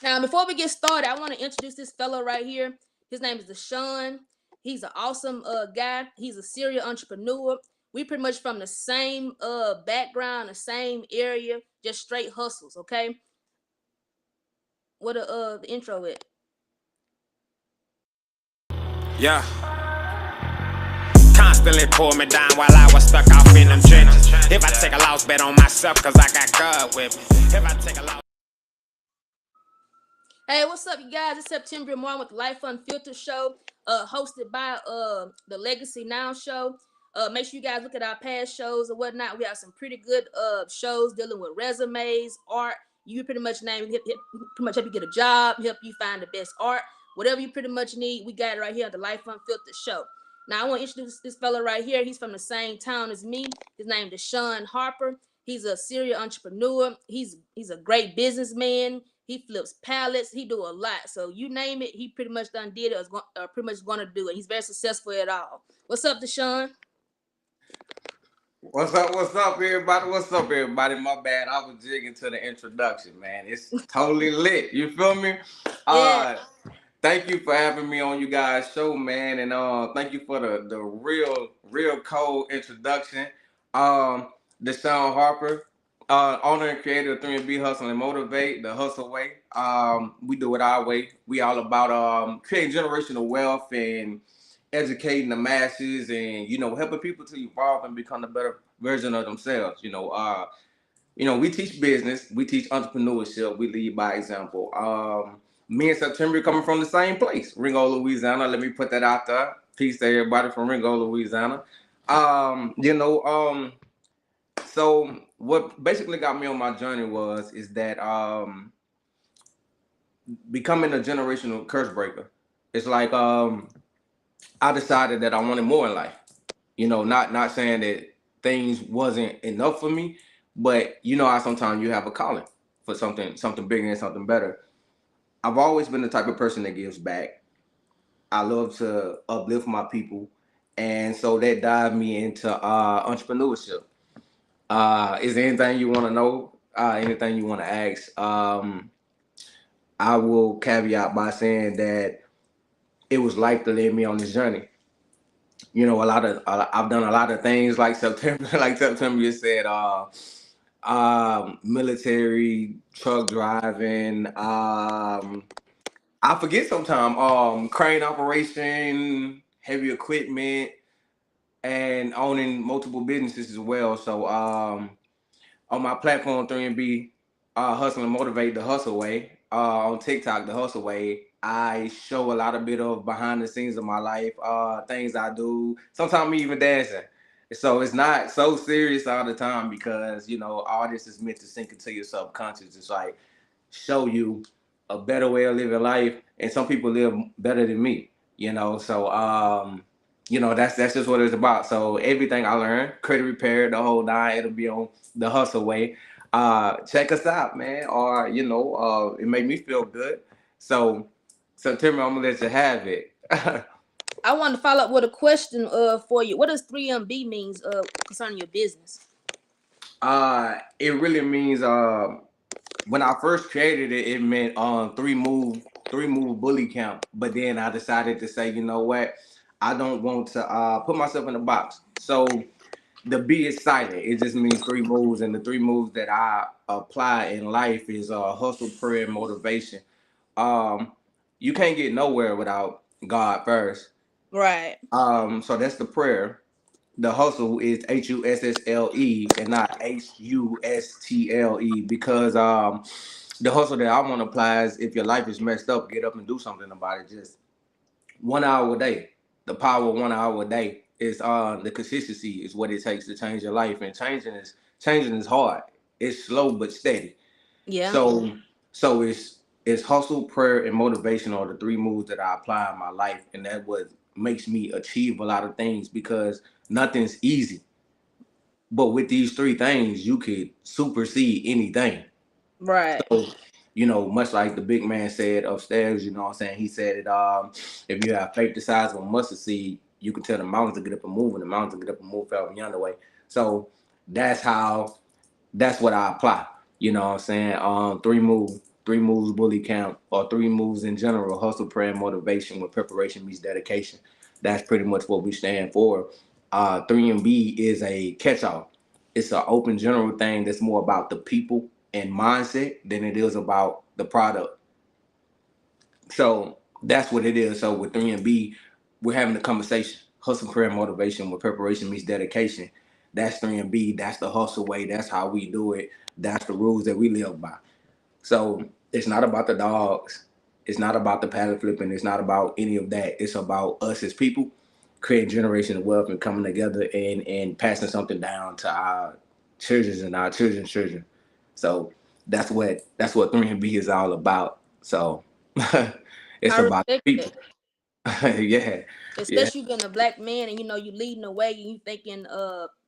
Now, before we get started, I want to introduce this fellow right here. His name is Deshaun. He's an awesome guy. He's a serial entrepreneur. We pretty much from the same background, the same area, just straight hustles. Okay, what the intro is? Yeah. Constantly pull me down while I was stuck off in them trenches. If I take a loss, bet on myself, cause I got God with me. If I take a loss. Hey, what's up, you guys? It's Septembria morning with the Life Unfiltered show, hosted by the Legacy Now show. Make sure you guys look at our past shows and whatnot. We have some pretty good shows dealing with resumes, art. You pretty much pretty much help you get a job, help you find the best art, whatever you pretty much need. We got it right here on the Life Unfiltered show. Now I want to introduce this fella right here. He's from the same town as me. His name is Sean Harper. He's a serial entrepreneur. He's a great businessman. He flips pallets. He do a lot. So you name it, he pretty much done did it or pretty much going to do it. He's very successful at all. What's up, Deshaun? What's up? What's up, everybody? What's up, everybody? My bad. I was jigging to the introduction, man. It's totally lit. You feel me? Yeah. Uh, thank you for having me on you guys' show, man, and thank you for the real cold introduction. Um, Deshaun Harper, owner and creator of 3B Hustle and Motivate, the Hustle Way. We do it our way. We all about creating generational wealth and educating the masses and helping people to evolve and become a better version of themselves. We teach business, we teach entrepreneurship, we lead by example. Me and September coming from the same place, Ringo, Louisiana. Let me put that out there. Peace to everybody from Ringo, Louisiana. Um, you know, um, so what basically got me on my journey is that becoming a generational curse breaker. It's like I decided that I wanted more in life. Not saying that things wasn't enough for me, but how sometimes you have a calling for something bigger and something better. I've always been the type of person that gives back. I love to uplift my people, and so that dived me into entrepreneurship. Is there anything you want to know? Anything you want to ask? I will caveat by saying that it was life that led me on this journey. I've done a lot of things like September, like September you said, military, truck driving, I forget sometimes, crane operation, heavy equipment, and owning multiple businesses as well. So on my platform 3B, Hustle and Motivate the Hustle Way, on TikTok the Hustle Way, I show a lot of bit of behind the scenes of my life, things I do, sometimes me even dancing. So it's not so serious all the time because all this is meant to sink into your subconscious. It's like show you a better way of living life, and some people live better than me. So that's just what it's about. So everything I learned, credit repair, the whole nine, it'll be on the Hustle Way. Check us out, man. Or it made me feel good. So September, I'm gonna let you have it. I want to follow up with a question for you. What does 3MB means concerning your business? It really means when I first created it, it meant three move bully camp. But then I decided to say, you know what? I don't want to put myself in a box. So the B is silent. It just means three moves, and the three moves that I apply in life is hustle, prayer, and motivation. Um, you can't get nowhere without God first. Right. So that's the prayer. The hustle is HUSSLE and not HUSTLE because the hustle that I want to apply is if your life is messed up, get up and do something about it. Just 1 hour a day. The power of 1 hour a day is the consistency is what it takes to change your life, and changing is hard. It's slow but steady. Yeah. So it's hustle, prayer, and motivation are the three moves that I apply in my life, and that what makes me achieve a lot of things because nothing's easy. But with these three things, you could supersede anything. Right. So, much like the big man said upstairs, what I'm saying? He said it if you have faith the size of a mustard seed, you can tell the mountains to get up and move, and the mountains to get up and move out yonder way. So that's what I apply. You know what I'm saying? Three moves bully count, or three moves in general: hustle, prayer, and motivation. When preparation meets dedication, that's pretty much what we stand for. 3 and B is a catch-all. It's an open general thing that's more about the people and mindset than it is about the product. So that's what it is. So with 3 and B, we're having a conversation. Hustle, prayer, and motivation. When preparation meets dedication, that's 3 and B. That's the hustle way. That's how we do it. That's the rules that we live by. So it's not about the dogs. It's not about the paddle flipping. It's not about any of that. It's about us as people creating generational wealth and coming together and passing something down to our children and our children's children. So that's what 3 and B is all about. So it's I about respect people. that. Yeah, yeah. Especially being a black man and you leading the way and you thinking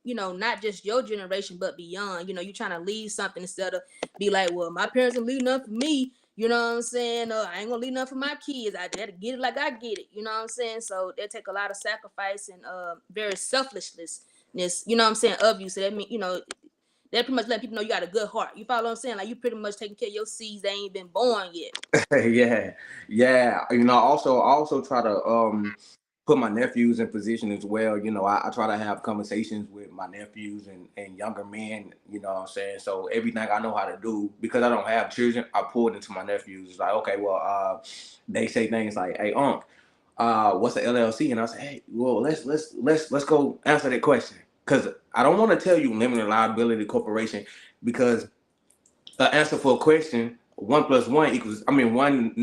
not just your generation but beyond. You trying to lead something instead of be like, well, my parents are leading up for me. You know what I'm saying? I ain't gonna lead enough for my kids. I gotta get it like I get it. You know what I'm saying? So they take a lot of sacrifice and very selflessness. You know what I'm saying, of you. So that mean that pretty much let people know you got a good heart. You follow what I'm saying? Like you pretty much taking care of your seeds. They ain't been born yet. Yeah, yeah. I also try to put my nephews in position as well. I try to have conversations with my nephews and younger men, what I'm saying? So everything I know how to do, because I don't have children, I pull it into my nephews. It's like, okay, well, they say things like, hey, Unc, what's the LLC? And I say, hey, well, let's go answer that question. Because I don't want to tell you limited liability corporation, because the answer for a question, one plus one equals, I mean, one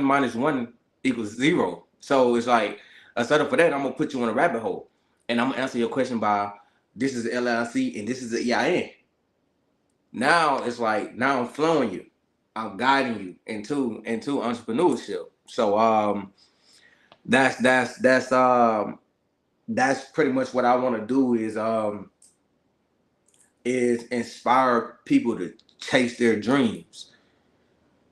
minus one equals zero. So it's like, instead of for that, I'm gonna put you in a rabbit hole, and I'm gonna answer your question by, this is the LLC and this is the EIN. Now it's like, now I'm flowing you, I'm guiding you into entrepreneurship. So that's pretty much what I want to do, is inspire people to chase their dreams.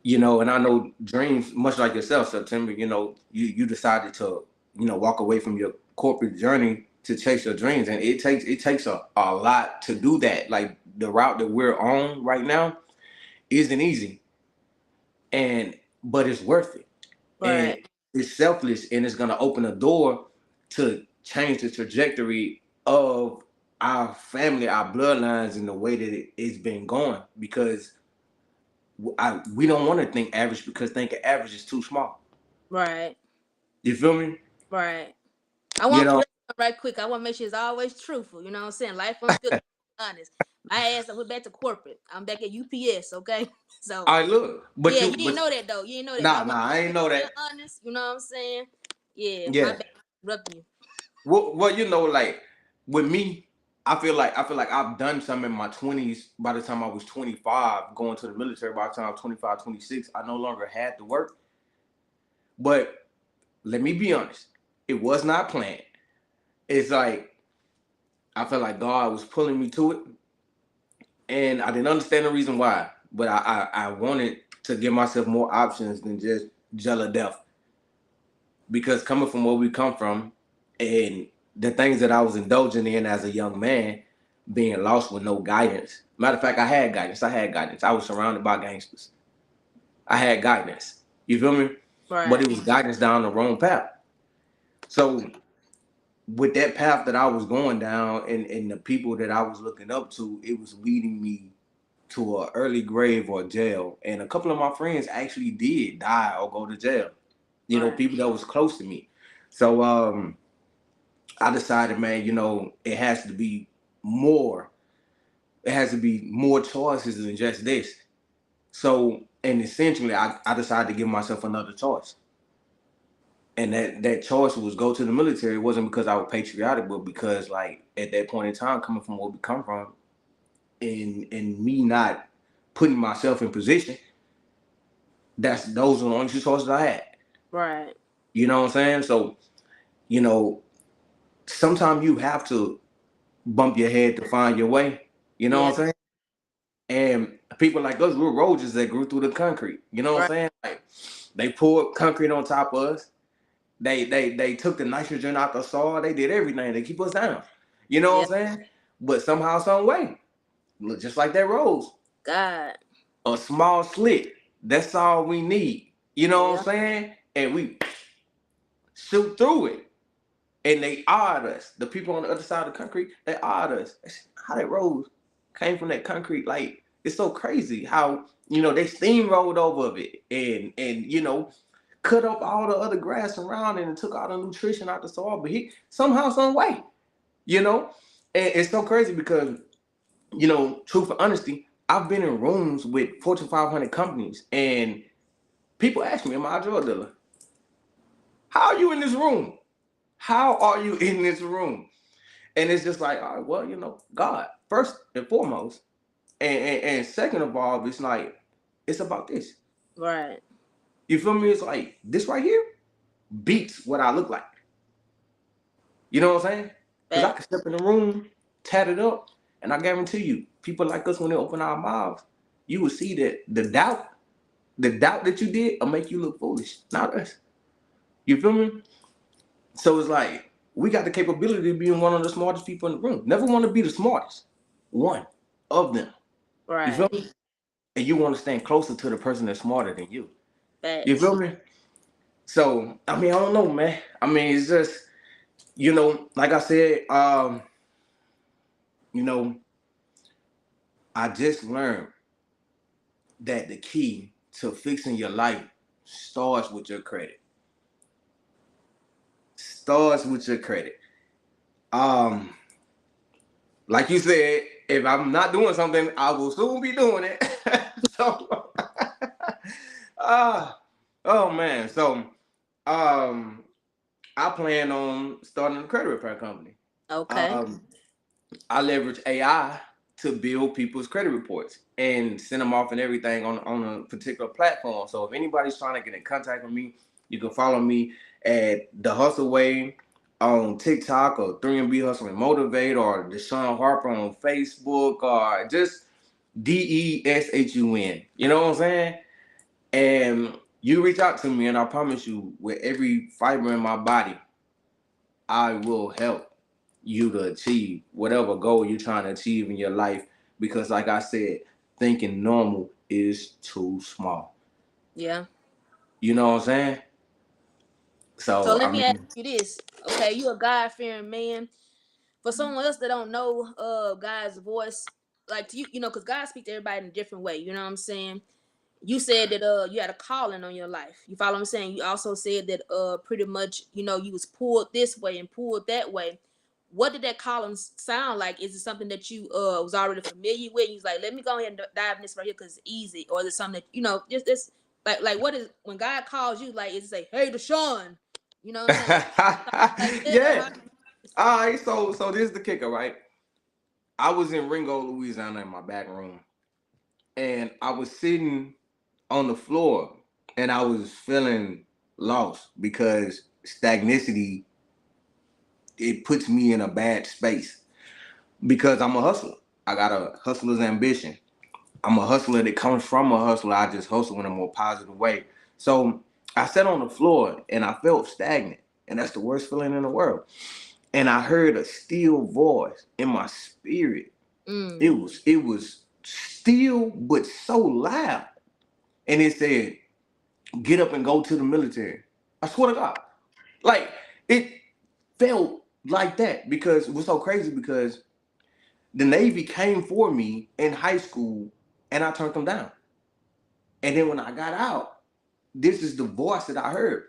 And I know dreams, much like yourself, September, you decided to, walk away from your corporate journey to chase your dreams. And it takes a lot to do that. Like the route that we're on right now isn't easy, but it's worth it. And Right. it's selfless, and it's gonna open a door to change the trajectory of our family, our bloodlines, in the way that it's been going, because we don't want to think average, because thinking average is too small. Right. You feel me? Right. I You want to know, correct something right quick. I want to make sure it's always truthful. You know what I'm saying? Life unfiltered, honest. My ass, I went back to corporate. I'm back at UPS. Okay, so I look, yeah, you didn't know that though. You didn't know that, but I nah, want I ain't know to be that. honest. You know what I'm saying? Yeah, my Yeah. bad. Rubbing you. Well, like with me, I feel like I've done some in my 20s. By the time I was 25, going to the military, by the time I was 25, 26, I no longer had to work. But let me be honest, it was not planned. It's like I felt like God was pulling me to it, and I didn't understand the reason why. But I wanted to give myself more options than just jail or death, because coming from where we come from, and the things that I was indulging in as a young man, being lost with no guidance. Matter of fact, I had guidance. I was surrounded by gangsters. I had guidance. You feel me? But Right. it was guidance down the wrong path. So with that path that I was going down, and the people that I was looking up to, it was leading me to an early grave or jail. And a couple of my friends actually did die or go to jail. Right. People that was close to me. So I decided, man, it has to be more. It has to be more choices than just this. So, and essentially, I decided to give myself another choice. And that choice was go to the military. It wasn't because I was patriotic, but because, like, at that point in time, coming from where we come from, and me not putting myself in position, those are the only two choices I had. Right. You know what I'm saying? So, you know, sometimes you have to bump your head to find your way. You know Yeah. what I'm saying? And people like us, we're roaches that grew through the concrete. You know what I'm Right. saying? Like, they poured concrete on top of us. They took the nitrogen out the soil. They did everything to keep us down. You know Yeah. what I'm saying? But somehow, some way, look just like that rose, God. a small slit. That's all we need. You know what Yeah. I'm saying? And we shoot through it. And they awed us. The people on the other side of the concrete, they awed us. How that road came from that concrete, like it's so crazy how they steamrolled over of it and cut up all the other grass around it and took all the nutrition out the soil. But he somehow, some way, you know, and it's so crazy because truth and honesty, I've been in rooms with Fortune 500 companies and people ask me, "Am I a drug dealer? How are you in this room? How are you in this room?" And it's just like, all right, well, God, first and foremost. And second of all, it's like, it's about this. Right. You feel me? It's like, this right here beats what I look like. You know what I'm saying? Because I Back. can step in the room, tat it up, and I guarantee you, people like us, when they open our mouths, you will see that the doubt that you did will make you look foolish, not us. You feel me? So it's like, we got the capability of being one of the smartest people in the room. Never want to be the smartest. One of them. You feel Right. me? And you want to stand closer to the person that's smarter than you. You Facts. feel me? So, I mean, I don't know, man. I mean, it's just, like I said, you know, I just learned that the key to fixing your life starts with your credit. Starts with your credit. Um, like you said, if I'm not doing something, I will soon be doing it. So, uh, oh man. So, um, I plan on starting a credit repair company. Okay. Um, I leverage AI to build people's credit reports and send them off and everything on a particular platform. So if anybody's trying to get in contact with me, you can follow me at The Hustle Way on TikTok, or 3MB Hustle and Motivate, or Deshaun Harper on Facebook, or just DESHUN. You know what I'm saying? And you reach out to me, and I promise you, with every fiber in my body, I will help you to achieve whatever goal you're trying to achieve in your life. Because, like I said, thinking normal is too small. Yeah. You know what I'm saying? So So, let I me ask mean, you this. Okay, you a God fearing man. For someone else that don't know God's voice, like to you, because God speaks to everybody in a different way. You know what I'm saying? You said that you had a calling on your life. You follow what I'm saying? You also said that pretty much, you was pulled this way and pulled that way. What did that calling sound like? Is it something that you was already familiar with? You was like, let me go ahead and dive in this right here because it's easy, or is it something that just this like what is when God calls you, like, is it say, hey, Deshaun? You know what I'm saying? Like that, or yeah. how? All right. So this is the kicker, right? I was in Ringo, Louisiana, in my back room, and I was sitting on the floor, and I was feeling lost because stagnicity, it puts me in a bad space because I'm a hustler. I got a hustler's ambition. I'm a hustler that comes from a hustler. I just hustle in a more positive way. So I sat on the floor and I felt stagnant. And that's the worst feeling in the world. And I heard a still voice in my spirit. It Mm. was still but so loud. And it said, get up and go to the military. I swear to God. Like, it felt like that because it was so crazy because the Navy came for me in high school and I turned them down. And then when I got out, this is the voice that I heard.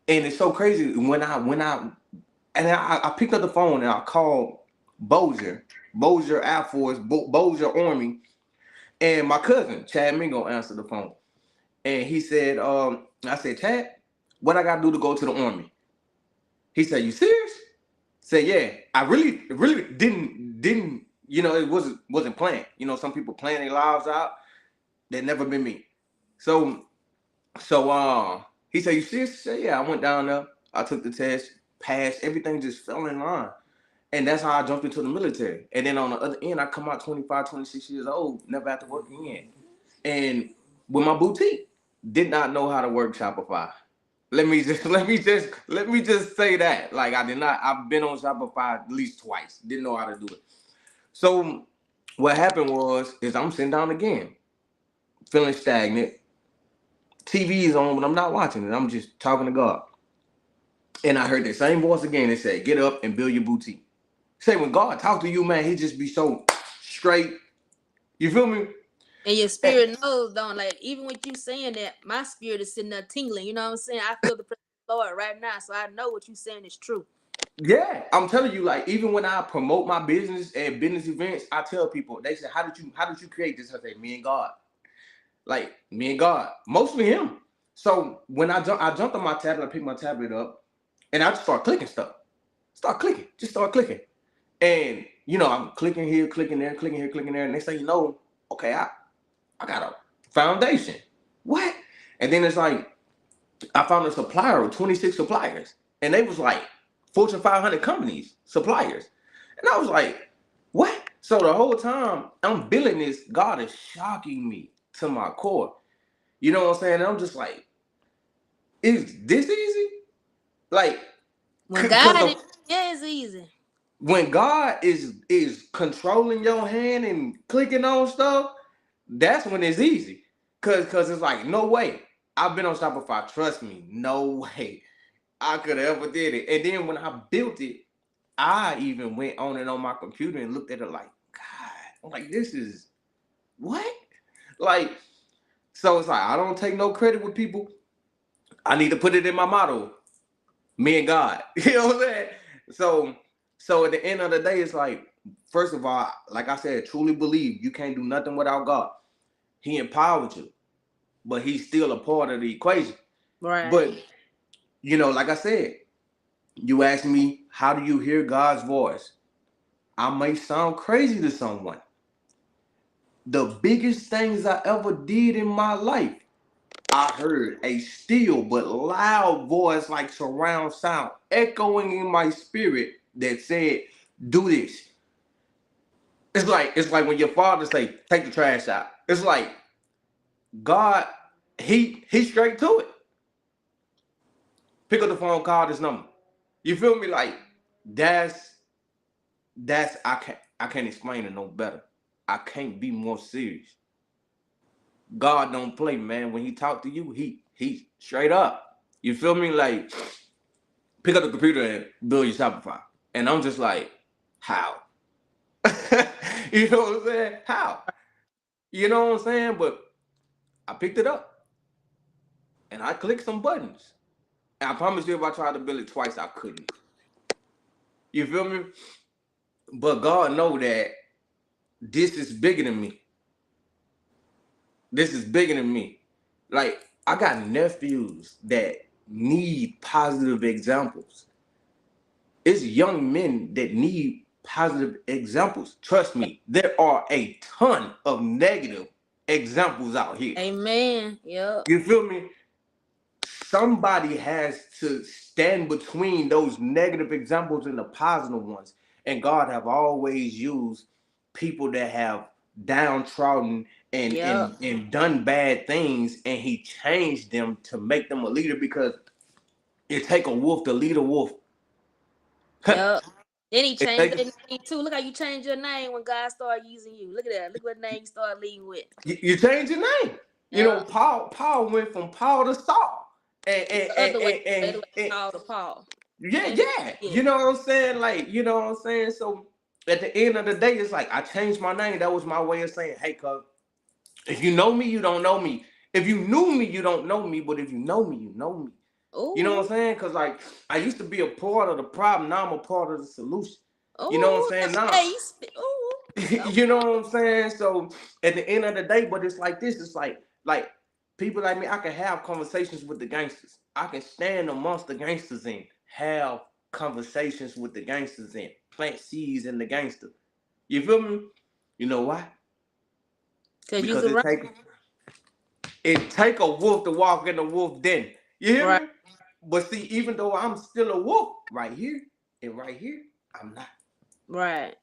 And it's so crazy I picked up the phone and I called Bossier Air Force, Bossier Army, and my cousin, Chad Mingo, answered the phone. And he said, I said, Chad, what I gotta do to go to the Army? He said, you serious? I said, yeah. I really didn't, it wasn't planned. Some people plan their lives out. That never been me. So he said, you serious? I said, yeah. I went down there. I took the test, passed. Everything just fell in line. And that's how I jumped into the military. And then on the other end, I come out 25, 26 years old, never had to work again. And with my boutique, did not know how to work Shopify. Let me just say that. Like, I did not. I've been on Shopify at least twice. Didn't know how to do it. So what happened is I'm sitting down again, feeling stagnant. TV is on, but I'm not watching it. I'm just talking to God. And I heard that same voice again. It said, "Get up and build your boutique." Say when God talk to you, man, he just be so straight. You feel me? And your spirit knows, don't like even with you saying that, my spirit is sitting there tingling. You know what I'm saying? I feel the presence of the Lord right now, so I know what you're saying is true. Yeah, I'm telling you, like even when I promote my business at business events, I tell people, they say, how did you create this? I say, me and God. Like me and God. Mostly him. So when I jumped on my tablet, I picked my tablet up, and I just start clicking stuff. Start clicking. Just start clicking. And I'm clicking here, clicking there, clicking here, clicking there. And next thing you know, okay, I got a foundation. What? And then it's like I found a supplier of 26 suppliers. And they was like Fortune 500 companies, suppliers. And I was like, what? So the whole time I'm building this, God is shocking me to my core. You know what I'm saying? And I'm just like, is this easy? Like, When because God is, of yeah, it's easy. when God is controlling your hand and clicking on stuff, that's when it's easy. Cause it's like, no way. I've been on Shopify. Trust me, no way I could have ever did it. And then when I built it, I even went on it on my computer and looked at it like, God, I'm like, this is what? Like, so it's like I don't take no credit with people. I need to put it in my motto. Me and God. You know what I'm saying? So at the end of the day, it's like, first of all, like I said, truly believe you can't do nothing without God. He empowered you, but he's still a part of the equation. Right. But like I said, you asked me, how do you hear God's voice? I may sound crazy to someone. The biggest things I ever did in my life, I heard a still but loud voice like surround sound echoing in my spirit that said, do this. It's like when your father say, take the trash out. It's like God, he's straight to it. Pick up the phone, call this number. You feel me? Like that's I can't explain it no better. I can't be more serious. God don't play, man. When he talk to you, he straight up. You feel me? Like pick up the computer and build your Shopify. And I'm just like, how? You know what I'm saying? How? You know what I'm saying? But I picked it up and I clicked some buttons. And I promise you, if I tried to build it twice, I couldn't. You feel me? But God know that this is bigger than me. This is bigger than me. Like, I got nephews that need positive examples. It's young men that need positive examples. Trust me, there are a ton of negative examples out here. Amen. Yep. You feel me? Somebody has to stand between those negative examples and the positive ones. And God have always used people that have downtrodden and Yep. and and done bad things, and he changed them to make them a leader because it take a wolf to lead a wolf. Yep. Then he It changed take their name too. Look how you changed your name when God started using you. Look at that. Look what name you started leading with. you change your name. Yep. Paul went from Paul to Saul. And It's and the and, other way. and, The and, other way, and Paul to Paul. yeah, And yeah. yeah. You know what I'm saying? Like, you know what I'm saying? So at the end of the day, it's like I changed my name. That was my way of saying, hey, cuz, if you know me, you don't know me. If you knew me, you don't know me. But if you know me, you know me. You know what I'm Oh, saying? Because, like, I used to be a part of the problem. Now I'm a part of the solution. You know what I'm oh, saying? that's Now, hey, oh, you know what I'm saying? So at the end of the day, but it's like this. It's like people like me, I can have conversations with the gangsters. I can stand amongst the gangsters and have conversations with the gangsters and plant seeds in the gangster. You feel me? You know why? because you's Because it around. take a wolf to walk in the wolf den. You hear Right, me? But see, even though I'm still a wolf right here and right here, I'm not. right.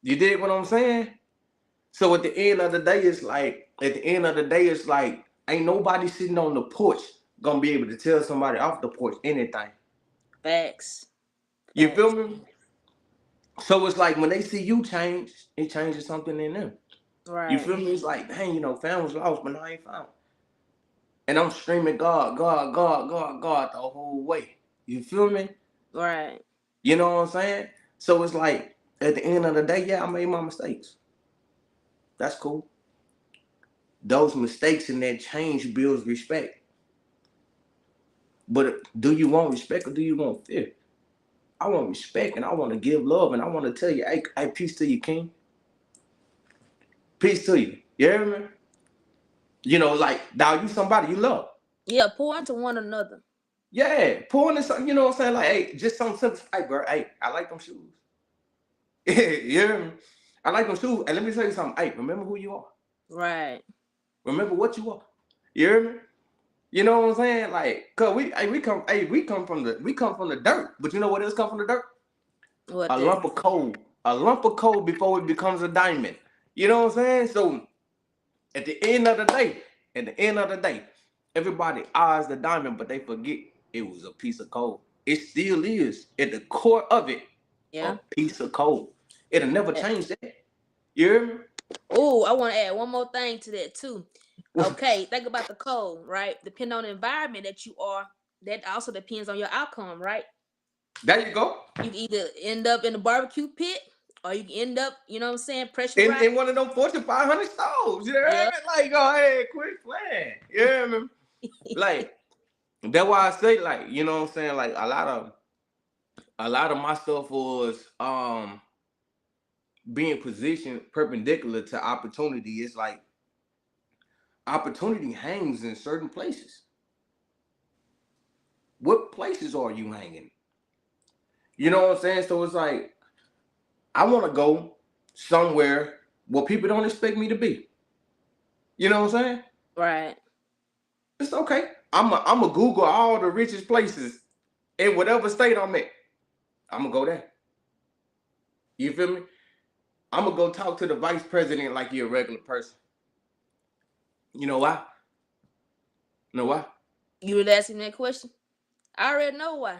You dig what I'm saying? So at the end of the day, it's like, ain't nobody sitting on the porch gonna be able to tell somebody off the porch anything. Facts. You feel Facts. me? So it's like when they see you change, it changes something in them. You Right. feel me? It's like, dang, fam was lost, but now I ain't found. and I'm screaming God, God, God, God, God the whole way. You feel me? Right. You know what I'm saying? So it's like at the end of the day, yeah, I made my mistakes. That's cool. Those mistakes and that change builds respect. But do you want respect or do you want fear? I want respect and I want to give love and I want to tell you, hey, peace to you, King. Peace to you. You hear me? You know, like, dog, you somebody you love. Yeah, pour into one another. Yeah, pouring in something, you know what I'm saying? Like, hey, just something simple. Hey, bro, hey, I like them shoes. You hear me? I like them shoes. And let me tell you something. Hey, remember who you are. Right. Remember what you are. You hear me? You know what I'm saying? Like, cause we come from the dirt. But you know what else come from the dirt? What A that? lump of coal. A lump of coal before it becomes a diamond. You know what I'm saying? So at the end of the day, everybody eyes the diamond, but they forget it was a piece of coal. It still is at the core of it a Yeah. piece of coal. It'll never Yeah. change that. You hear me? Oh, I want to add one more thing to that too. Okay, think about the cold, right? Depending on the environment that you are, that also depends on your outcome, right? There you go. You can either end up in the barbecue pit or you can end up, you know what I'm saying, pressurized. In one of them Fortune 500 stoves. You hear Yeah. me? Like, go ahead, quit playing. You hear me? Like, that's why I say, like, you know what I'm saying? Like, a lot of my stuff was being positioned perpendicular to opportunity. It's like opportunity hangs in certain places. What places are you hanging? You know what I'm saying? So it's like I want to go somewhere where people don't expect me to be. You know what I'm saying? Right. It's okay. I'm a Google all the richest places in whatever state I'm at. I'm gonna go there. You feel me? I'm gonna go talk to the vice president like you're a regular person. You know why? You know why? You would ask him that question? I already know why.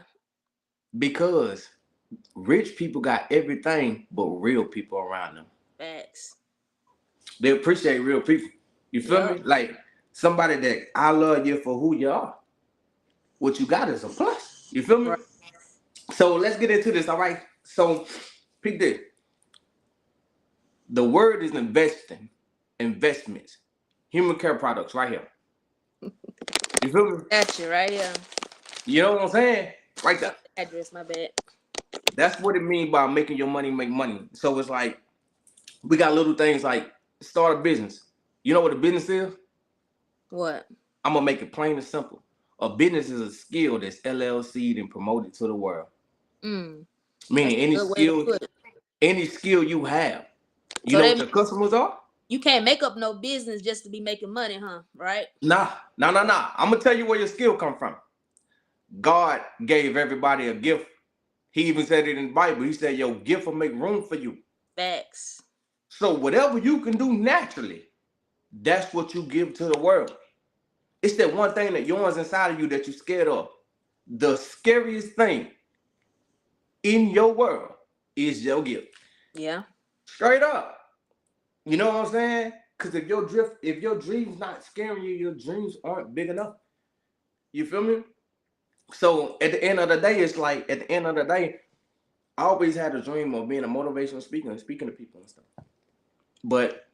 Because rich people got everything but real people around them. Facts. They appreciate real people. You feel Yep. me? Like somebody that I love you for who you are. What you got is a plus. You feel me? Right. So let's get into this. All right. So pick this. The word is investing, investments, human care products, right here. You feel me? Gotcha, right here. You know what I'm saying? Right What's there. the address? My bad. That's what it means by making your money make money. So it's like we got little things like start a business. You know what a business is? What? I'm gonna make it plain and simple. A business is a skill that's LLC'd and promoted to the world. Mm. That's Meaning a good way to put it. any skill you have. You So know that what means your customers are? you can't make up no business just to be making money, huh? Right? Nah. I'm gonna tell you where your skill come from. God gave everybody a gift. He even said it in the Bible. He said your gift will make room for you. Facts. So whatever you can do naturally, that's what you give to the world. It's that one thing that yawns inside of you that you're scared of. The scariest thing in your world is your gift. Yeah. Straight up. You know what I'm saying? Because if your dreams not scaring you, your dreams aren't big enough. You feel me? So at the end of the day, it's like at the end of the day, I always had a dream of being a motivational speaker and speaking to people and stuff. But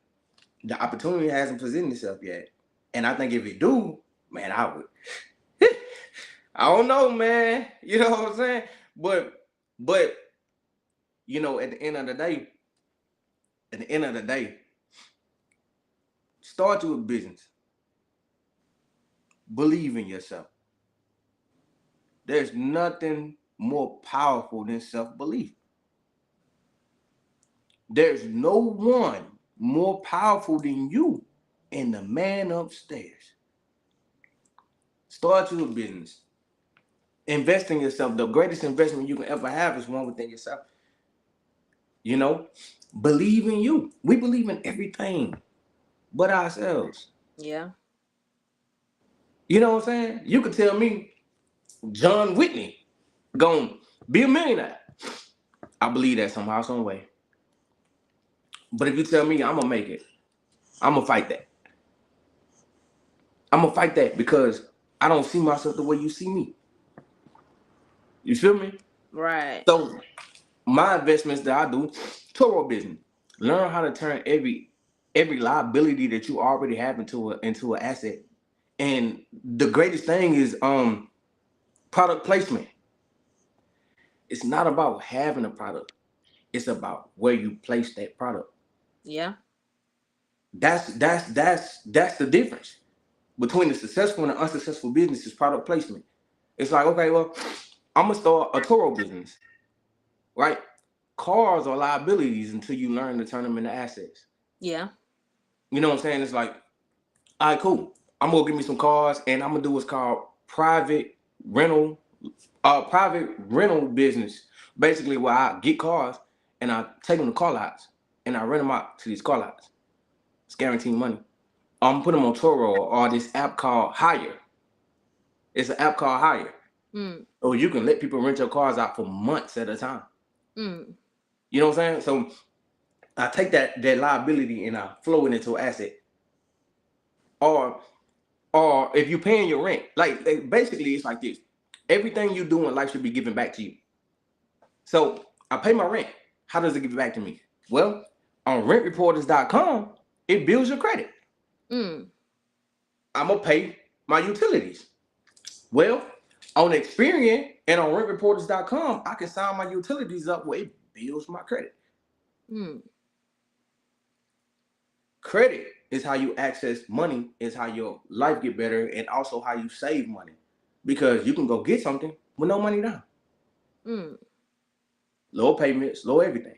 the opportunity hasn't presented itself yet. And I think if it do, man, I would. I don't know, man. You know what I'm saying? But you know, at the end of the day, start your business. Believe in yourself. There's nothing more powerful than self-belief. There's no one more powerful than you and the man upstairs. Start your business. Invest in yourself. The greatest investment you can ever have is one within yourself. You know, believe in you. We believe in everything but ourselves. Yeah. You know what I'm saying? You could tell me John Whitney gonna be a millionaire. I believe that somehow, some way. But if you tell me I'm gonna make it, I'm gonna fight that. I'm gonna fight that because I don't see myself the way you see me. You feel me? Right. So my investments that I do, Toro business. Learn how to turn every liability that you already have into an asset. And the greatest thing is product placement. It's not about having a product. It's about where you place that product. Yeah. That's the difference between the successful and the unsuccessful business is product placement. It's like, okay, well, I'm gonna start a Toro business, right? Cars are liabilities until you learn to turn them into assets. Yeah. You know what I'm saying? It's like, all right, cool. I'm gonna give me some cars and I'm gonna do what's called rental, private rental business. Basically, where I get cars and I take them to car lots and I rent them out to these car lots. It's guaranteed money. I'm put them on Toro or this app called Hire. It's an app called Hire. Mm. Or you can let people rent your cars out for months at a time. Mm. You know what I'm saying? So I take that liability and I flow it into an asset. Or or if you're paying your rent, like basically it's like this. Everything you do in life should be given back to you. So I pay my rent. How does it give it back to me? Well, on rentreporters.com, it builds your credit. Mm. I'm gonna pay my utilities. Well, on Experian and on rentreporters.com, I can sign my utilities up where it builds my credit. Mm. Credit is how you access money, is how your life get better, and also how you save money. Because you can go get something with no money down. Mm. Low payments, low everything.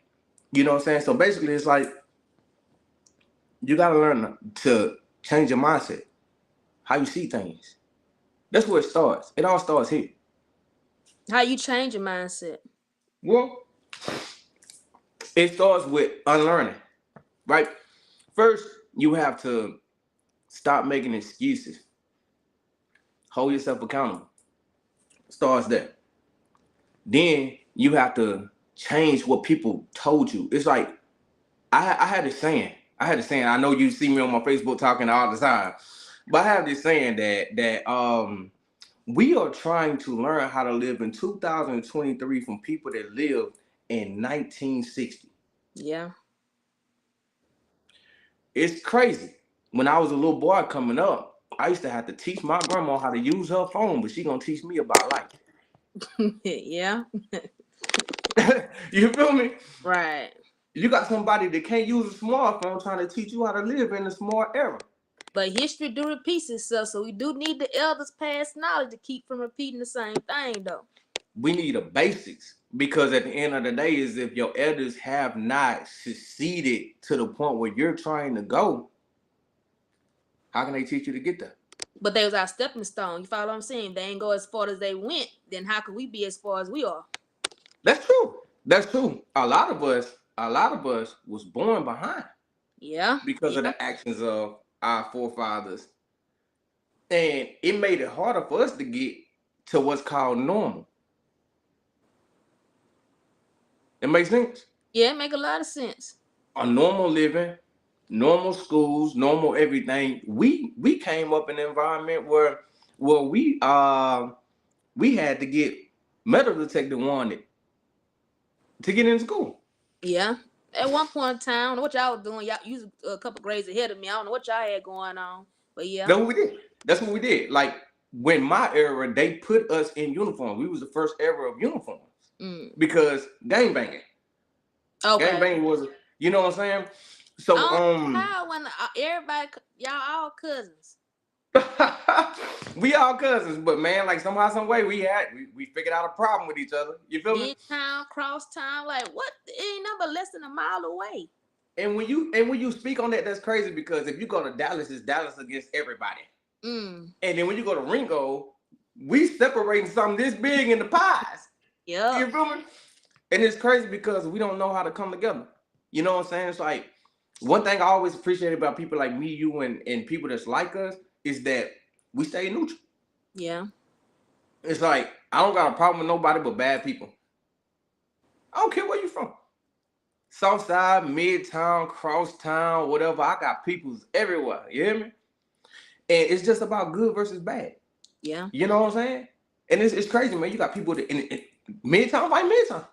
You know what I'm saying? So basically it's like you gotta learn to change your mindset, how you see things. That's where it starts. It all starts here. How you change your mindset? Well, it starts with unlearning, right? First, you have to stop making excuses. Hold yourself accountable. Starts there. Then you have to change what people told you. It's like I had this saying. I had this saying. I know you see me on my Facebook talking all the time, but I have this saying that we are trying to learn how to live in 2023 from people that lived in 1960. Yeah. It's crazy. When I was a little boy coming up, I used to have to teach my grandma how to use her phone, but she gonna teach me about life. Yeah. You feel me? Right. You got somebody that can't use a smartphone trying to teach you how to live in a smart era. But history do repeat itself, so we do need the elders' past knowledge to keep from repeating the same thing, though. We need the basics because at the end of the day, is if your elders have not succeeded to the point where you're trying to go, how can they teach you to get there? But they was our stepping stone. You follow what I'm saying? They ain't go as far as they went. Then how could we be as far as we are? That's true. That's true. A lot of us was born behind Yeah. because of Yeah. the actions of our forefathers. And it made it harder for us to get to what's called normal. It makes sense? Yeah. It make a lot of sense. A normal living, normal schools, normal everything. We came up in an environment where we had to get metal detector wanted to get into school. Yeah. At one point in time, what y'all was doing, y'all you was a couple grades ahead of me. I don't know what y'all had going on, but yeah. That's what we did. That's what we did. Like when my era, they put us in uniform. We was the first era of uniforms Mm. because gang Okay. banging was, you know what I'm saying? I So don't know how when everybody y'all all cousins. we all cousins, but man, like somehow, some way, we figured out a problem with each other. You feel me? Midtown, cross town, like what? It ain't number less than a mile away. And when you speak on that, that's crazy because if you go to Dallas, it's Dallas against everybody. Mm. And then when you go to Ringo, we separating something this big in the pies. Yep. You feel me? And it's crazy because we don't know how to come together. You know what I'm saying? It's like one thing I always appreciate about people like me, you, and people that's like us is that we stay neutral. Yeah. It's like I don't got a problem with nobody but bad people. I don't care where you from. South side, midtown, crosstown, whatever. I got peoples everywhere. You hear me? it's just about good versus bad. Yeah. You know what I'm saying? And it's crazy, man. You got people that in midtown fight midtown,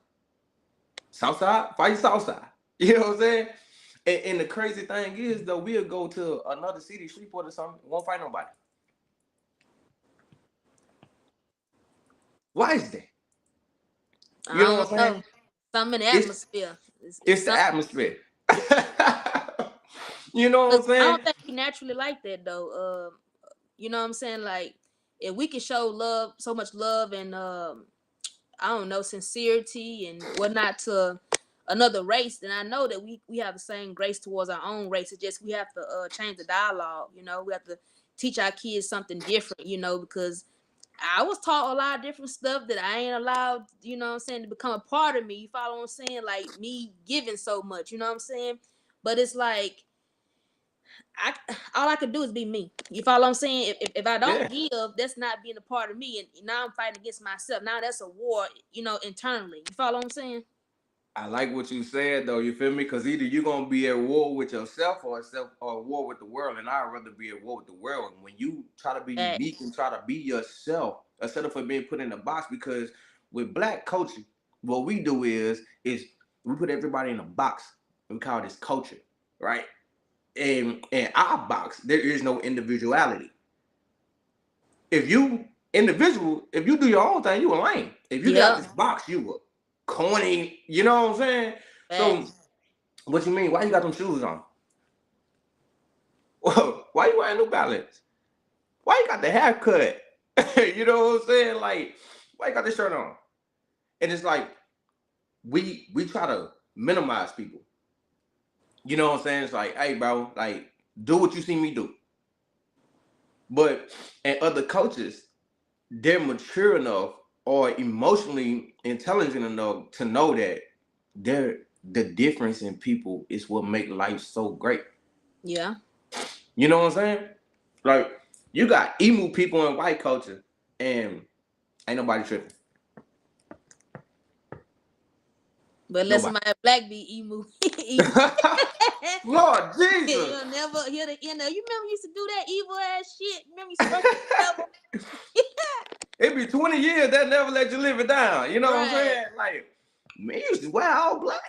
south side fight south side. You know what I'm saying? And the crazy thing is, though, we'll go to another city, Shreveport or something, won't fight nobody. Why is that? I You know what don't I'm saying? know. Something in the It's atmosphere. It's it's the something. atmosphere. You know what I'm 'Cause I saying? don't think we naturally like that though. You know what I'm saying? Like if we can show love, so much love and I don't know, sincerity and whatnot to another race, then I know that we have the same grace towards our own race. It's just we have to change the dialogue. You know, we have to teach our kids something different. You know, because I was taught a lot of different stuff that I ain't allowed, you know what I'm saying, to become a part of me. You follow what I'm saying? Like me giving so much, you know what I'm saying? But it's like I all I could do is be me. You follow what I'm saying? If I don't Yeah. give, that's not being a part of me. And now I'm fighting against myself. Now that's a war, you know, internally. You follow what I'm saying? I like what you said though. You feel me? Because either you're gonna be at war with yourself or war with the world, and I'd rather be at war with the world. And when you try to be unique and Facts. try to be yourself instead of being put in a box, because with black culture, what we do is we put everybody in a box. We call this culture, right? And in our box, there is no individuality. If you individual, if you do your own thing, you a lame. If you get out Yep. this box, you a corny. You know what I'm saying? So, Facts. what you mean? Why you got them shoes on? Whoa, why you wearing New Balance? Why you got the haircut? You know what I'm saying? Like, why you got this shirt on? And it's like we try to minimize people. You know what I'm saying? It's like, hey, bro, like, do what you see me do. But in other cultures, they're mature enough or emotionally intelligent enough to know that the difference in people is what make life so great. Yeah. You know what I'm saying? Like you got emu people in white culture, and ain't nobody tripping. But let Nobody. somebody black be emu. Emu. Lord Jesus. You'll never hear the end of. You remember you used to do that evil ass shit? Remember you scratched the devil? It be 20 years that never let you live it down. You know what I'm Right. saying? Like, man, you used to wear all black.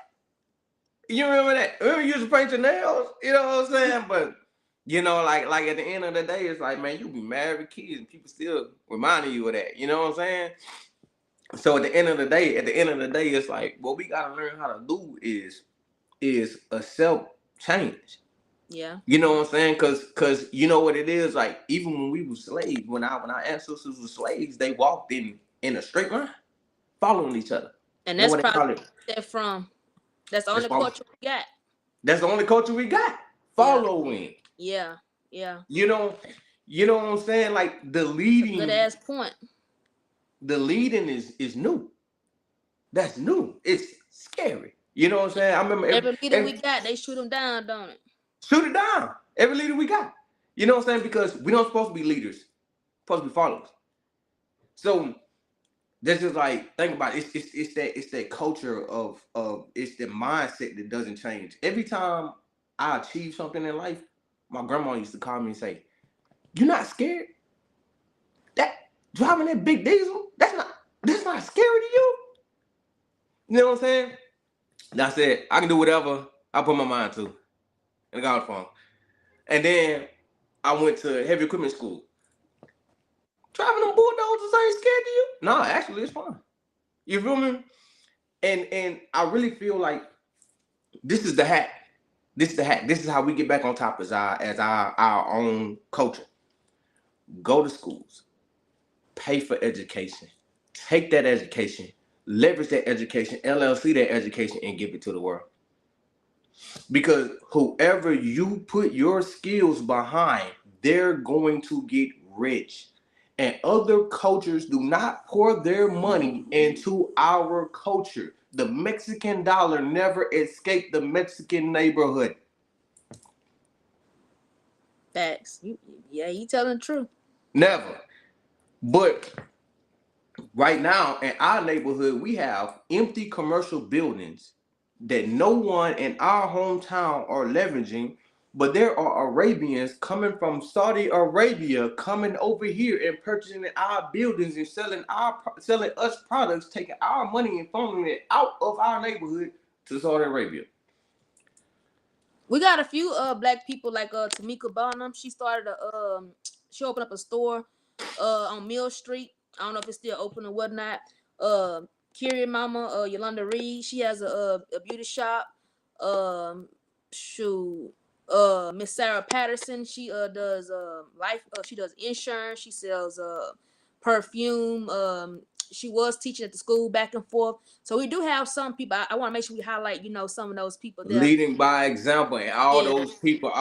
You remember that? Remember you used to paint your nails? You know what I'm saying? But you know, like at the end of the day, it's like, man, you be married with kids and people still reminding you of that. You know what I'm saying? So at the end of the day, it's like what we gotta learn how to do is accept change. Yeah. You know what I'm saying? Cause you know what it is, like even when we were slaves, when our ancestors were slaves, they walked in a straight line, following each other. And You know that's what they probably call it? that from. That's the That's only why culture we got. that's the only culture we got. Yeah. Following. Yeah. Yeah. You know, you know what I'm saying? Like the Good leading, ass point. the leading is new. That's new. It's scary. You know what I'm saying? I remember Every leader we got, they shoot them down, don't it? shoot it down. Every leader we got. You know what I'm saying? Because we don't supposed to be leaders, supposed to be followers. So that's just like think about it. It's that culture of it's the mindset that doesn't change. Every time I achieve something in life, my grandma used to call me and say, "You're not scared? That driving that big diesel, that's not scary to you." You know what I'm saying? And I said, I can do whatever I put my mind to. And I got the phone. And then I went to heavy equipment school. Driving them bulldozers ain't scared to you? No, actually it's fun. You feel me? And I really feel like this is the hack. This is the hack. This is how we get back on top as our own culture. Go to schools, pay for education, take that education, leverage that education, LLC that education, and give it to the world. Because whoever you put your skills behind, they're going to get rich. And other cultures do not pour their money into our culture. The Mexican dollar never escaped the Mexican neighborhood. Facts. Yeah, you telling the truth. Never. But right now in our neighborhood, we have empty commercial buildings that no one in our hometown are leveraging But there are Arabians coming from Saudi Arabia coming over here and purchasing our buildings and selling us products, taking our money and funneling it out of our neighborhood to Saudi Arabia. We got a few black people like Tamika Bonham. She opened up a store on Mill Street. I don't know if it's still open or whatnot. Kiri Mama, Yolanda Reed, she has a beauty shop. Um, shoot, Miss Sarah Patterson, she does life. She does insurance. She sells perfume. She was teaching at the school back and forth. So we do have some people. I want to make sure we highlight, some of those people there. Leading by example, and Yeah, all those people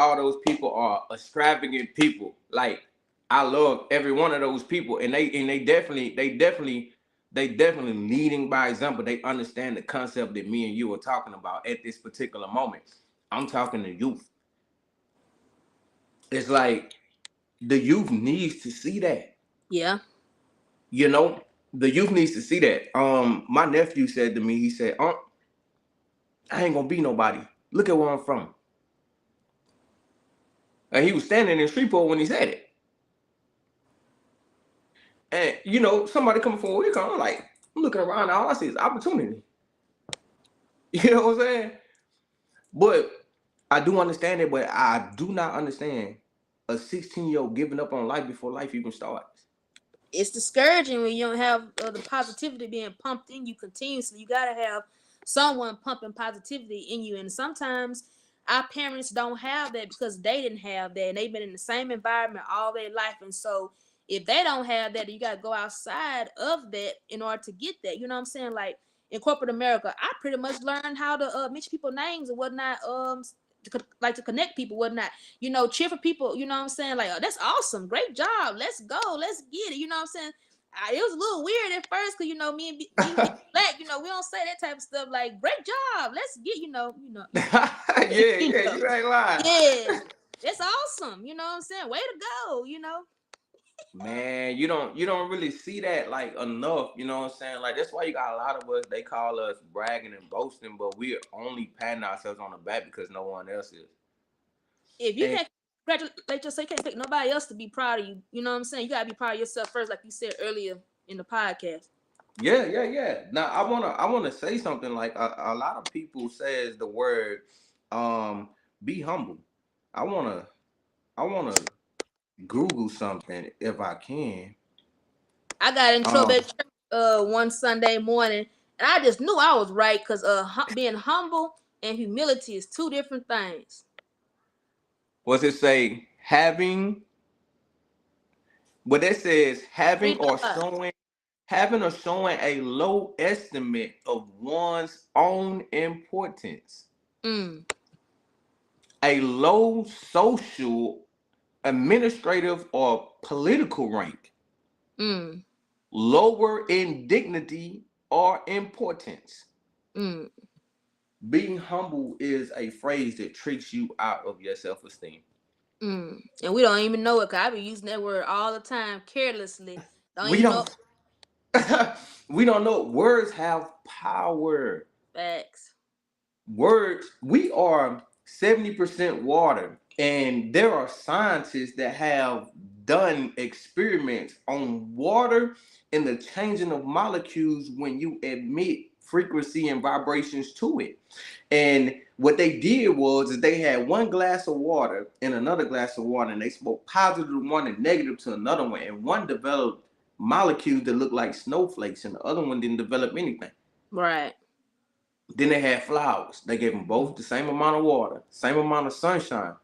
are extravagant people. Like, I love every one of those people, and they definitely leading by example. They understand the concept that me and you are talking about at this particular moment. I'm talking to youth. It's like the youth needs to see that. yeah. You know, the youth needs to see that. My nephew said to me, he said, I ain't gonna be nobody. Look at where I'm from. And he was standing in Shreveport when he said it. And somebody coming from where we come, I'm looking around, all I see is opportunity. You know what I'm saying? But I do understand it, but I do not understand a 16-year-old giving up on life before life even starts. It's discouraging when you don't have the positivity being pumped in you continuously. You gotta have someone pumping positivity in you, and sometimes our parents don't have that because they didn't have that, and they've been in the same environment all their life. And so, if they don't have that, you gotta go outside of that in order to get that. You know what I'm saying? Like in corporate America, I pretty much learned how to mention people names and whatnot. To connect people, whatnot. Cheer for people. You know what I'm saying? Like, oh, that's awesome, great job, let's go, let's get it. You know what I'm saying? It was a little weird at first because me and being black, we don't say that type of stuff. Like, great job, let's get, Yeah, you ain't lying. yeah, that's awesome. You know what I'm saying? Way to go. Man, you don't really see that like enough, you know what I'm saying? Like, that's why you got a lot of us, they call us bragging and boasting, but we're only patting ourselves on the back because no one else is. If you And can't congratulate yourself, you can't expect nobody else to be proud of you. You know what I'm saying? You gotta be proud of yourself first, like you said earlier in the podcast. yeah. Now I wanna say something. Like, a lot of people says the word be humble. I wanna Google something if I can. I got in trouble Um at church one Sunday morning, and I just knew I was right because being humble and humility is two different things. what's it say? What it says, Read the having or showing a low estimate of one's own importance, mm, a low social, administrative, or political rank, mm, lower in dignity or importance. mm. Being humble is a phrase that tricks you out of your self-esteem. And we don't even know it because I be using that word all the time carelessly. Don't We even know don't we don't know. Words have power. facts. Words, we are 70% water, and there are scientists that have done experiments on water and the changing of molecules when you emit frequency and vibrations to it. And what they did was is they had one glass of water and another glass of water, and they spoke positive to one and negative to another one, and one developed molecules that looked like snowflakes and the other one didn't develop anything. Right. Then they had flowers. They gave them both the same amount of water, same amount of sunshine.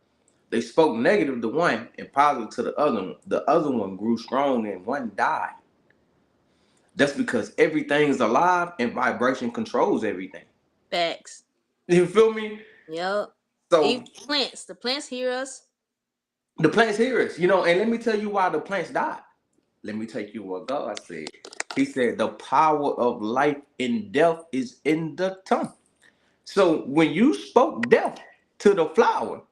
They spoke negative to one and positive to the other one. The other one grew strong and one died. That's because everything's alive and vibration controls everything. Facts. You feel me? Yep. So Even plants. The plants hear us. the plants hear us, and let me tell you why the plants died. Let me take you what God said. He said the power of life and death is in the tongue. So when you spoke death to the flower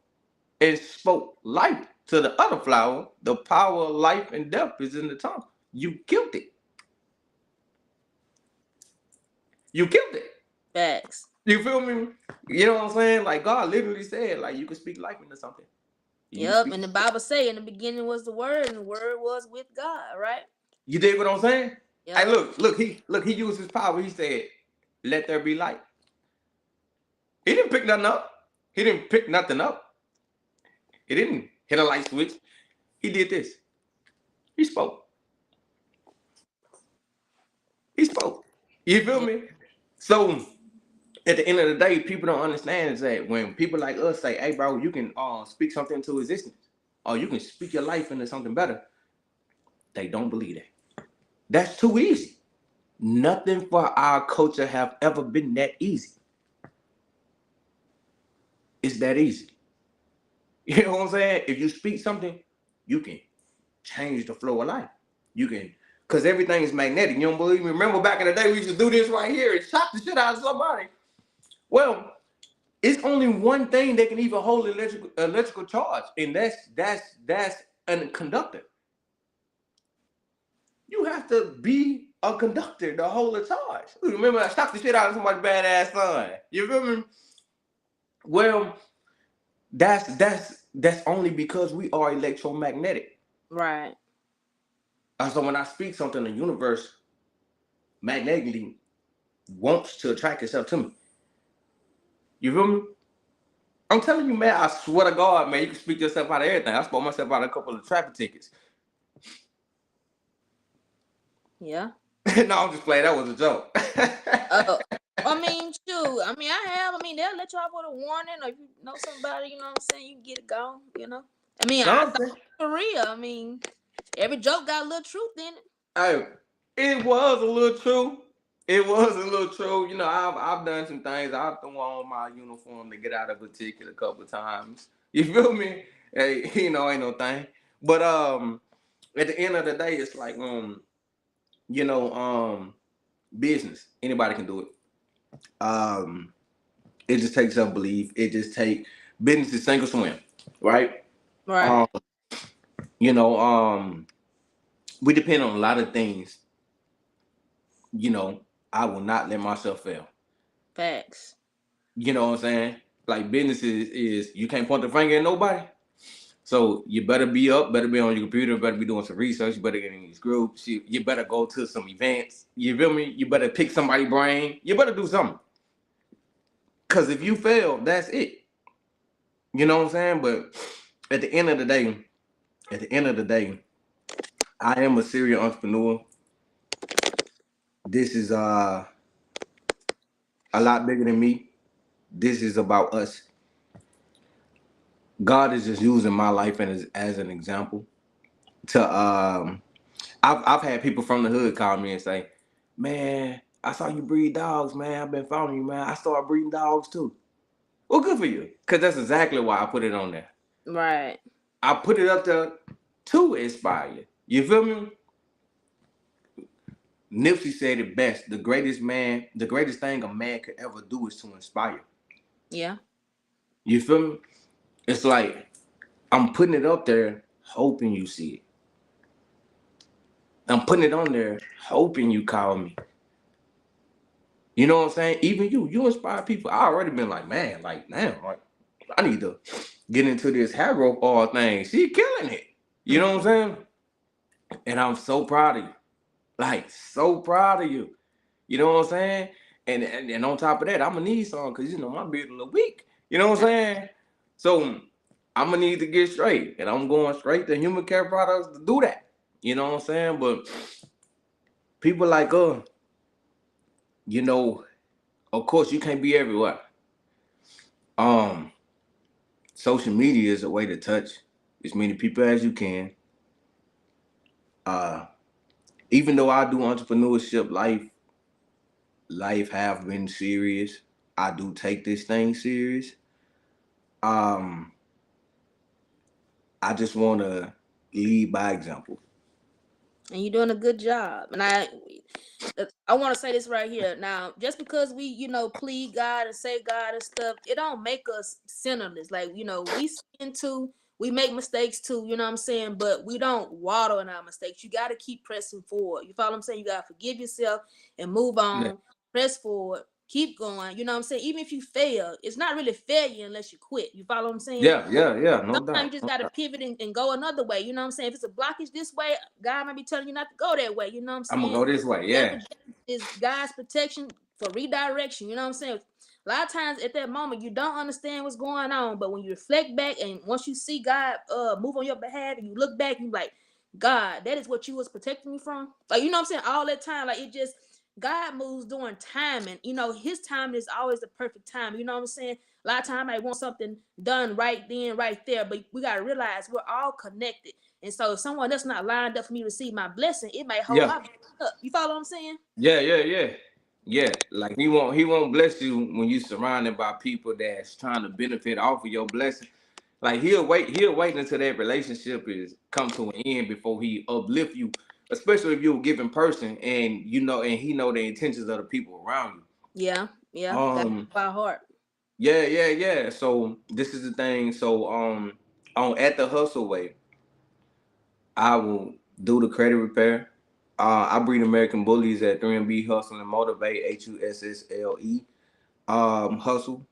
and spoke life to the other flower, the power of life and death is in the tongue. You killed it. You killed it. Facts. You feel me? You know what I'm saying? Like God literally said, like you can speak life into something. You Yep, speak. and the Bible say in the beginning was the Word, and the Word was with God, right? You dig what I'm saying? Hey, Yep. look, he used his power. He said, "Let there be light." He didn't pick nothing up. He didn't pick nothing up. He didn't hit a light switch. He did this. He spoke. He spoke. You feel Yep. me? So at the end of the day, people don't understand is that when people like us say, "Hey, bro, you can speak something into existence, or you can speak your life into something better," they don't believe that. That's too easy. Nothing for our culture have ever been that easy. It's that easy. You know what I'm saying? If you speak something, you can change the flow of life. You can, because everything is magnetic. You don't believe me? Remember back in the day, we used to do this right here and shock the shit out of somebody. Well, it's only one thing that can even hold electrical charge, and that's a conductor. You have to be a conductor to hold a charge. Remember, I shocked the shit out of somebody's badass son. You feel me? Well, that's only because we are electromagnetic. Right. So when I speak something, the universe magnetically wants to attract itself to me. You feel me? I'm telling you, man, I swear to God, man, you can speak yourself out of everything. I spoke myself out of a couple of traffic tickets. Yeah. No, I'm just playing. That was a joke. Uh, I mean, shoot. I mean, I have. I mean, they'll let you off with a warning, or if you know somebody, you know what I'm saying, you can get it gone. You know. I mean, No, I I'm thought saying, it was for real. I mean, every joke got a little truth in it. hey, it was a little true. It was a little true. You know, I've done some things. I've thrown on my uniform to get out of a ticket a couple of times. You feel me? Hey, ain't no thing. But at the end of the day, it's like you know, business. Anybody can do it. Um, it just takes self belief. It just take business to sink or swim, right? Right. Um, you know, we depend on a lot of things. You know, I will not let myself fail. Facts. You know what I'm saying? Like business is you can't point the finger at nobody. So you better be up, better be on your computer, better be doing some research, you better get in these groups, you better go to some events. You feel me? You better pick somebody's brain. You better do something. Cause if you fail, that's it. You know what I'm saying? But at the end of the day, at the end of the day, I am a serial entrepreneur. This is a lot bigger than me. This is about us. God is just using my life as an example to I've had people from the hood call me and say, "Man, I saw you breed dogs, man. I've been following you, man. I started breeding dogs too." Well, good for you, cause that's exactly why I put it on there. Right. I put it up there to inspire you. You feel me? Nipsey said it best. The greatest thing a man could ever do is to inspire. Yeah. You feel me? It's like I'm putting it up there, hoping you see it. I'm putting it on there, hoping you call me. You know what I'm saying? Even you inspire people. I already been like, man, like, damn, like, I need to get into this hair growth all thing. She killing it. You know what I'm saying? And I'm so proud of you. Like, so proud of you. You know what I'm saying? And on top of that, I'm gonna need some because my beard a little weak. You know what I'm saying? So I'm gonna need to get straight, and I'm going straight to human care products to do that. You know what I'm saying? But people like you know, of course you can't be everywhere. Um, Social media is a way to touch as many people as you can. Uh, Even though I do entrepreneurship, life have been serious. I do take this thing serious. Um, I just want to lead by example. And you're doing a good job. And I want to say this right here. Now, just because we, plead God and say God and stuff, it don't make us sinnerless. Like, we sin too, we make mistakes too, you know what I'm saying? But we don't waddle in our mistakes. You got to keep pressing forward. You follow what I'm saying? You got to forgive yourself and move Yeah. on, press forward, keep going. You know what I'm saying? Even if you fail, it's not really failure unless you quit. You follow what I'm saying? Yeah, no Sometimes you doubt. just gotta pivot and go another way. You know what I'm saying? If it's a blockage this way, God might be telling you not to go that way. You know what I'm I'm gonna saying? go this way. Whatever Yeah, is God's protection for redirection. You know what I'm saying? A lot of times at that moment you don't understand what's going on, but when you reflect back and once you see God move on your behalf and you look back, you like, God, that is what you was protecting me from. Like, you know what I'm saying? All that time, like it just God moves during timing. You know, his time is always the perfect time. You know what I'm saying? A lot of time I want something done right then, right there. But we gotta realize we're all connected. And so if someone that's not lined up for me to receive my blessing, it might hold yeah, my blessing up. You follow what I'm saying? yeah. Like he won't bless you when you surrounded by people that's trying to benefit off of your blessing. Like he'll wait until that relationship is come to an end before he uplift you, especially if you're a giving person and and he know the intentions of the people around Yeah, you. yeah. That's by heart. Yeah. So this is the thing. So on at the hustle way, I will do the credit repair. I breed American bullies at 3B Hustle and Motivate, HUSSLE. Hustle,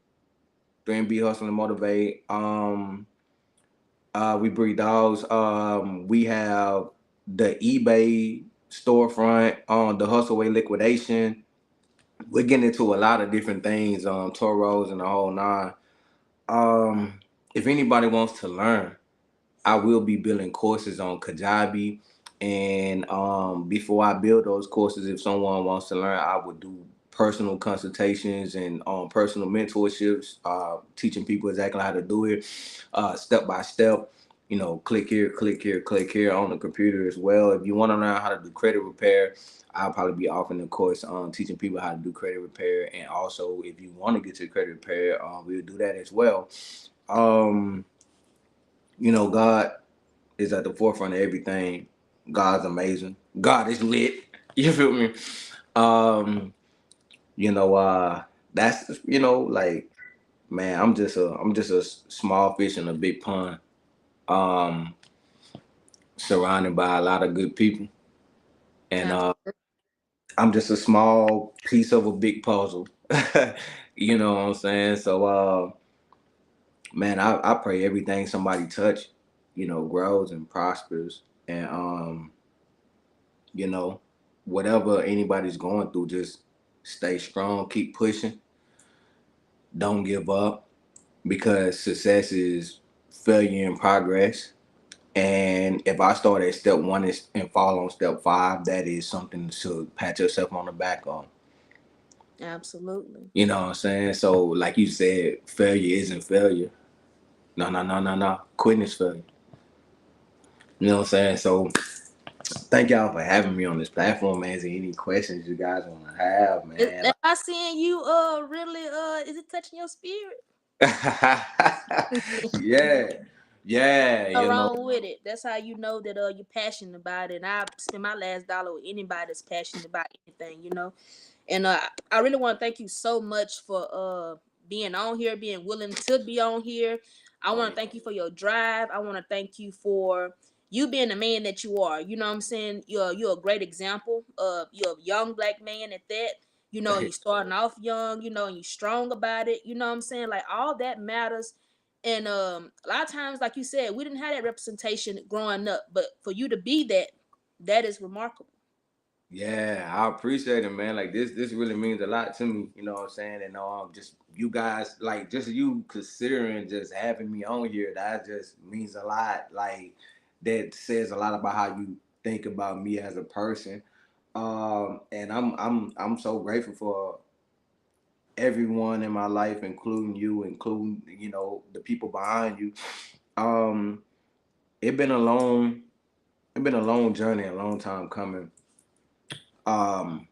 3B Hustle and Motivate. We breed dogs. We have the eBay storefront on the Hustleway liquidation. We're getting into a lot of different things, Toros and the whole nine. If anybody wants to learn, I will be building courses on Kajabi. And before I build those courses, if someone wants to learn, I would do personal consultations and personal mentorships, teaching people exactly how to do it, step by step. Click here, click here, click here on the computer as well. If you want to learn how to do credit repair, I'll probably be offering a course on teaching people how to do credit repair. And also, if you want to get to credit repair, we'll do that as well. Um, God is at the forefront of everything. God's amazing. God is lit. You feel me? Um, you know, that's like, man, I'm just a small fish in a big pond. Um, Surrounded by a lot of good people. And Absolutely. I'm just a small piece of a big puzzle. You know what I'm saying? So man, I pray everything somebody touch, grows and prospers. And you know, whatever anybody's going through, just stay strong, keep pushing, don't give up, because success is failure in progress. And if I start at step one and fall on step five, that is something to pat yourself on the back on. Absolutely. You know what I'm saying? So, like you said, failure isn't failure. No. Quitting is failure. You know what I'm saying? So, thank y'all for having me on this platform, man. Is there any questions you guys want to have, man? Am I seeing you really is it touching your spirit? Yeah, yeah, Wrong with it. That's how you know that you're passionate about it. And I spend my last dollar with anybody that's passionate about anything, you know. And I really want to thank you so much for being on here, being willing to be on here. I Oh want yeah, to thank you for your drive. I want to thank you for you being the man that you are. You know what I'm saying? You're a great example. You're a young black man at that. You know, and you starting off young, you know, and you strong about it. You know what I'm saying? Like all that matters. And a lot of times, like you said, we didn't have that representation growing up. But for you to be that, that is remarkable. yeah. I appreciate it, man. Like this really means a lot to me. You know what I'm saying? And just you guys, like just you considering just having me on here, that just means a lot. Like that says a lot about how you think about me as a person. And I'm so grateful for everyone in my life, including you, including the people behind you. Um, it been a long, it been a long journey, a long time coming. Um,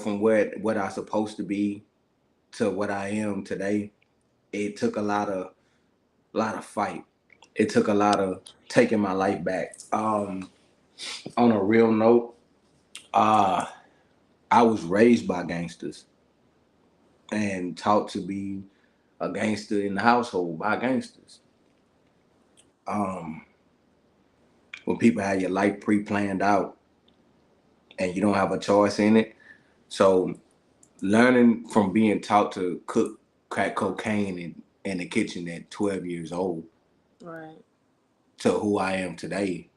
from what I supposed to be to what I am today, it took a lot of fight. It took a lot of taking my life back. On a real note, uh, I was raised by gangsters and taught to be a gangster in the household by gangsters. Um, when people have your life pre-planned out and you don't have a choice in it. So learning from being taught to cook crack cocaine in the kitchen at 12 years old Right. to who I am today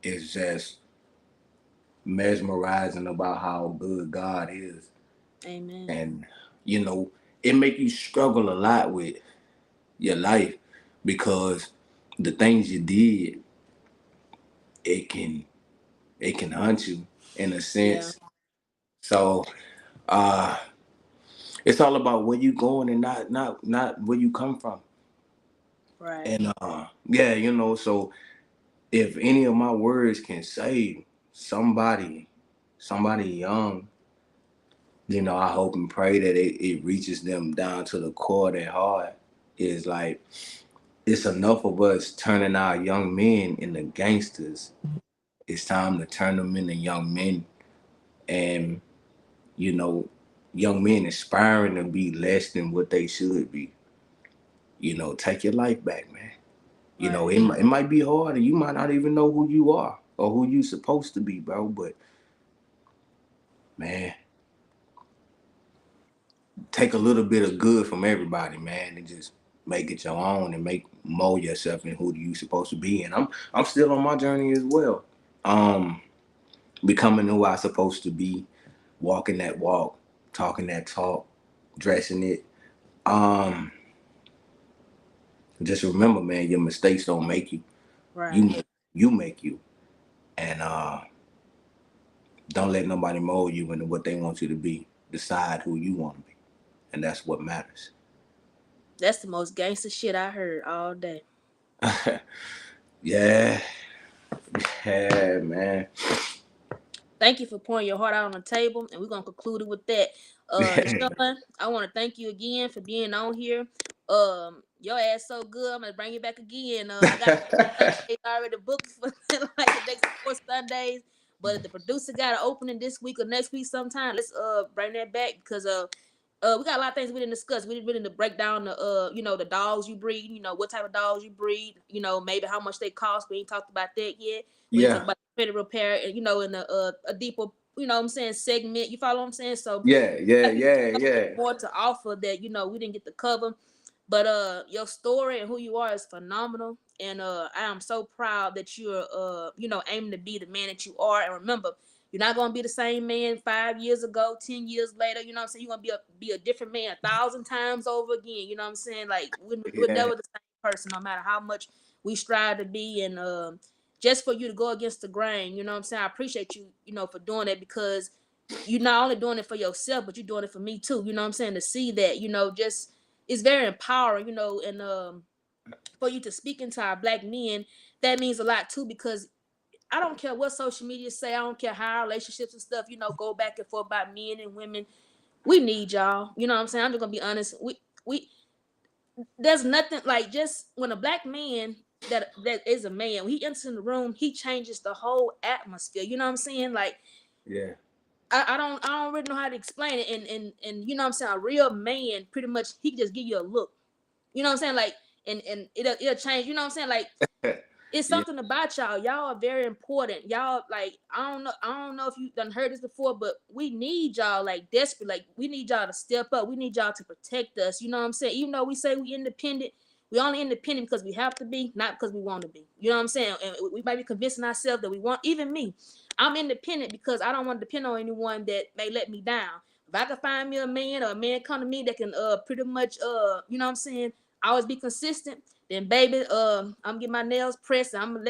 is just mesmerizing about how good God is. Amen. And, it make you struggle a lot with your life because the things you did, it can it can hunt you in a Yeah. sense. So uh it's all about where you going and not where you come from. Right. And yeah, so if any of my words can save somebody young, I hope and pray that it reaches them down to the core of their heart. Is like it's enough of us turning our young men into gangsters. It's time to turn them into young men, and you know, young men aspiring to be less than what they should be. Take your life back, man. Right. It might be hard, and you might not even know who you are or who you supposed to be, bro. But man, take a little bit of good from everybody, man, and just make it your own and mold yourself in who you supposed to be. And I'm still on my journey as well. Um, Becoming who I supposed to be, walking that walk, talking that talk, dressing it. Um, just remember, man, your mistakes don't make you. You Right. make you make you, and don't let nobody mold you into what they want you to be. Decide who you want to be, and that's what matters. That's the most gangster shit I heard all day. Yeah, yeah, man. Thank you for pouring your heart out on the table, and we're gonna conclude it with that. Sean, I want to thank you again for being on here. Your ass so good. I'm gonna bring you back again. I got Sundays already booked for like the next 4 Sundays, but if the producer got an opening this week or next week sometime, let's bring that back because we got a lot of things we didn't discuss. We didn't break down the the dogs you breed, what type of dogs you breed, maybe how much they cost. We ain't talked about that yet. We didn't talk Yeah, about credit repair and in a deeper, what I'm saying, segment. You follow what I'm saying? So yeah, yeah, like we yeah, got yeah, more to offer that, we didn't get to cover. But your story and who you are is phenomenal. And I am so proud that you're aiming to be the man that you are. And remember, you're not gonna be the same man 5 years ago, 10 years later. You know what I'm saying? You're gonna be a different man 1,000 times over again. You know what I'm saying? Like we're yeah, never the same person, no matter how much we strive to be. And just for you to go against the grain, you know what I'm saying? I appreciate you, for doing that because you're not only doing it for yourself, but you're doing it for me too. You know what I'm saying? To see that, just it's very empowering, and for you to speak into our black men, that means a lot too because I don't care what social media say. I don't care how our relationships and stuff, go back and forth about men and women. We need y'all. You know what I'm saying? I'm just gonna be honest. We there's nothing like just when a black man that is a man, when he enters in the room, he changes the whole atmosphere. You know what I'm saying? Like yeah, I don't really know how to explain it. And you know what I'm saying? A real man pretty much he can just give you a look. You know what I'm saying? Like and it'll change. You know what I'm saying? Like it's yeah, something about y'all. Y'all are very important. Y'all like I don't know if you done heard this before, but we need y'all like desperate. Like we need y'all to step up. We need y'all to protect us. You know what I'm saying? Even though we say we independent, we only independent because we have to be, not because we want to be. You know what I'm saying? And we might be convincing ourselves that we want. Even me, I'm independent because I don't want to depend on anyone that may let me down. If I can find me a man or a man come to me that can pretty much you know what I'm saying, always be consistent, then baby, I'm getting my nails pressed. I'm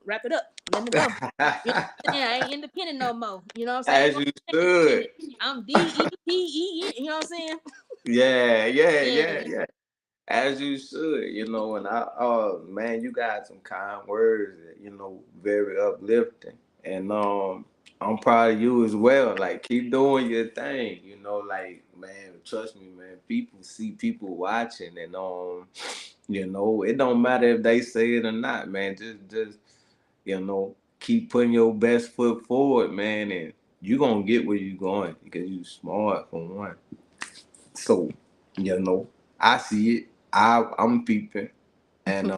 wrap it up. Let me go. You know what I'm saying? I ain't independent no more. You know what I'm saying? I ain't as gonna you stay should. independent. I'm DEPE. You know what I'm saying? Yeah, yeah, Yeah. yeah, yeah. As you should, and oh man, you got some kind words that, very uplifting. And I'm proud of you as well. Like keep doing your thing, like man, trust me, man, people see people watching and it don't matter if they say it or not, man. Just keep putting your best foot forward, man, and you gonna get where you going because you smart for one. So, I see it. I'm peeping, and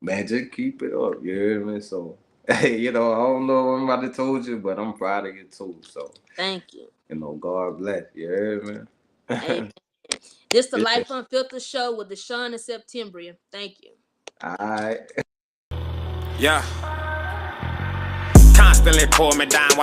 man, just keep it up. You hear me? So, hey, I don't know what anybody told you, but I'm proud of you too. So, Thank you. You know, God bless. Yeah, man. Amen. This the Yeah. Life Unfiltered show with Deshaun and Septembria. Thank you. All right. Yeah. Constantly pull me down while